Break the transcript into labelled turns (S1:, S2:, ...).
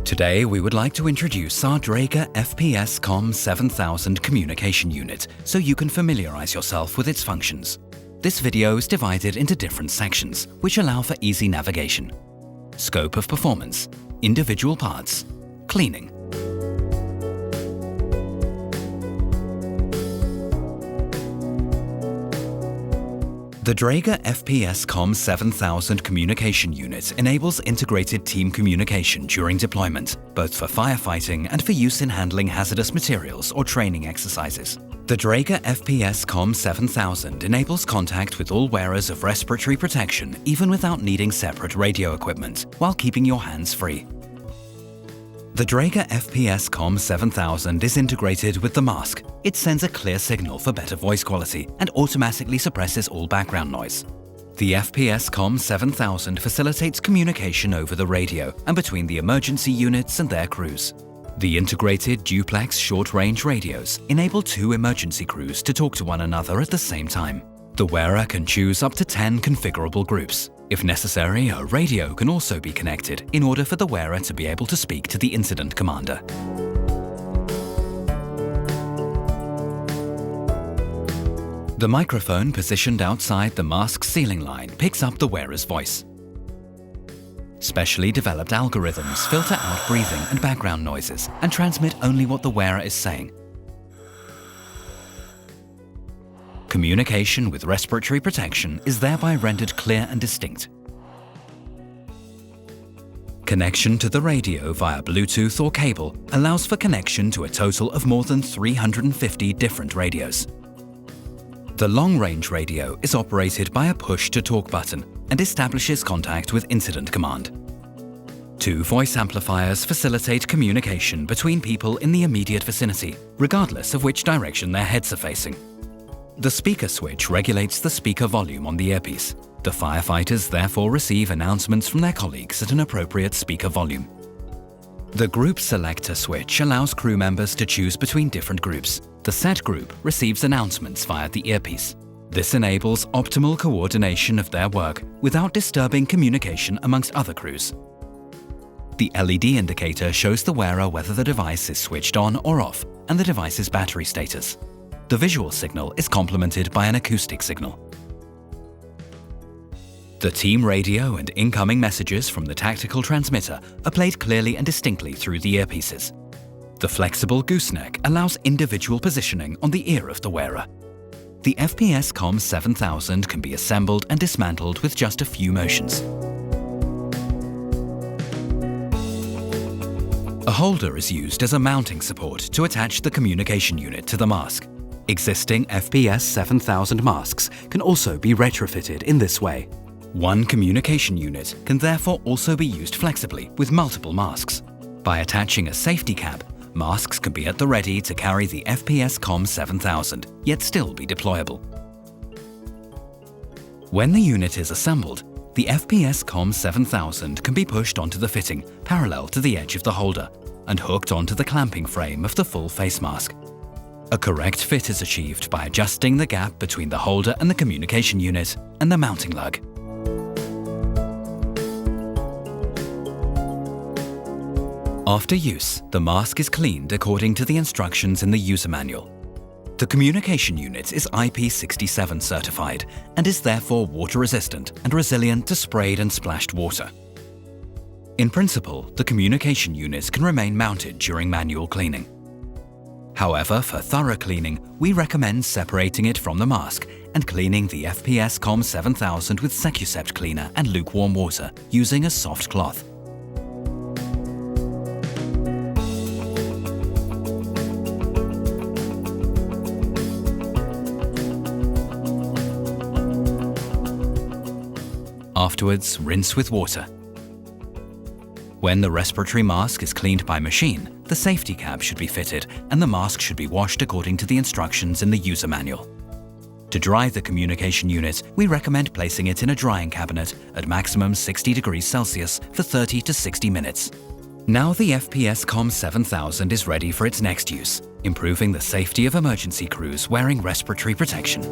S1: Today we would like to introduce our Dräger FPS-COM 7000 communication unit so you can familiarize yourself with its functions. This video is divided into different sections, which allow for easy navigation. Scope of performance, individual parts, cleaning. The Dräger FPS-COM 7000 communication unit enables integrated team communication during deployment, both for firefighting and for use in handling hazardous materials or training exercises. The Dräger FPS-COM 7000 enables contact with all wearers of respiratory protection even without needing separate radio equipment, while keeping your hands free. The Dräger FPS-COM 7000 is integrated with the mask. It sends a clear signal for better voice quality and automatically suppresses all background noise. The FPS-COM 7000 facilitates communication over the radio and between the emergency units and their crews. The integrated duplex short-range radios enable two emergency crews to talk to one another at the same time. The wearer can choose up to 10 configurable groups. If necessary, a radio can also be connected in order for the wearer to be able to speak to the incident commander. The microphone positioned outside the mask's ceiling line picks up the wearer's voice. Specially developed algorithms filter out breathing and background noises and transmit only what the wearer is saying. Communication with respiratory protection is thereby rendered clear and distinct. Connection to the radio via Bluetooth or cable allows for connection to a total of more than 350 different radios. The long-range radio is operated by a push-to-talk button and establishes contact with incident command. Two voice amplifiers facilitate communication between people in the immediate vicinity, regardless of which direction their heads are facing. The speaker switch regulates the speaker volume on the earpiece. The firefighters therefore receive announcements from their colleagues at an appropriate speaker volume. The group selector switch allows crew members to choose between different groups. The set group receives announcements via the earpiece. This enables optimal coordination of their work without disturbing communication amongst other crews. The LED indicator shows the wearer whether the device is switched on or off and the device's battery status. The visual signal is complemented by an acoustic signal. The team radio and incoming messages from the tactical transmitter are played clearly and distinctly through the earpieces. The flexible gooseneck allows individual positioning on the ear of the wearer. The FPS-COM 7000 can be assembled and dismantled with just a few motions. A holder is used as a mounting support to attach the communication unit to the mask. Existing FPS 7000 masks can also be retrofitted in this way. One communication unit can therefore also be used flexibly with multiple masks. By attaching a safety cap, masks can be at the ready to carry the FPS-COM 7000, yet still be deployable. When the unit is assembled, the FPS-COM 7000 can be pushed onto the fitting parallel to the edge of the holder and hooked onto the clamping frame of the full face mask. A correct fit is achieved by adjusting the gap between the holder and the communication unit and the mounting lug. After use, the mask is cleaned according to the instructions in the user manual. The communication unit is IP67 certified and is therefore water-resistant and resilient to sprayed and splashed water. In principle, the communication unit can remain mounted during manual cleaning. However, for thorough cleaning, we recommend separating it from the mask and cleaning the FPS-COM 7000 with Secusept cleaner and lukewarm water using a soft cloth. Afterwards, rinse with water. When the respiratory mask is cleaned by machine, the safety cap should be fitted and the mask should be washed according to the instructions in the user manual. To dry the communication unit, we recommend placing it in a drying cabinet at maximum 60 degrees Celsius for 30 to 60 minutes. Now the FPS-COM 7000 is ready for its next use, improving the safety of emergency crews wearing respiratory protection.